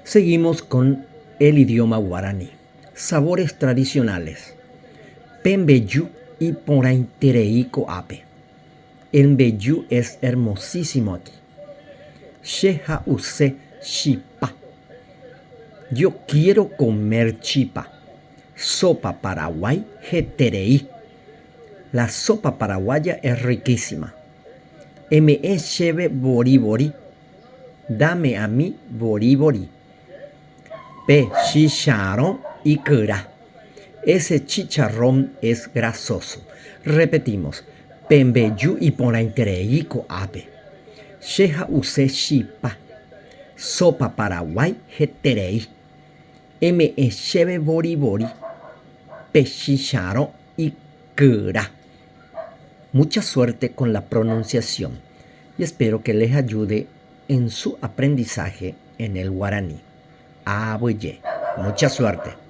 Seguimos con el idioma guaraní. Sabores tradicionales. Pembeyu y poraintereico ape. El mbejú es hermosísimo aquí. Sheha use chipa. Yo quiero comer chipa. Sopa paraguay jetereí. La sopa paraguaya es riquísima. Me lleve bori bori. Dame a mí bori bori. Pe chicharrón y cura. Ese chicharrón es grasoso. Repetimos. Pembeyu y poraintereico ape. Sheha use chipa. Sopa paraguay jetereí. Me lleve bori bori. Pe chicharrón y cura. Mucha suerte con la pronunciación y espero que les ayude en su aprendizaje en el guaraní. Abuye, mucha suerte.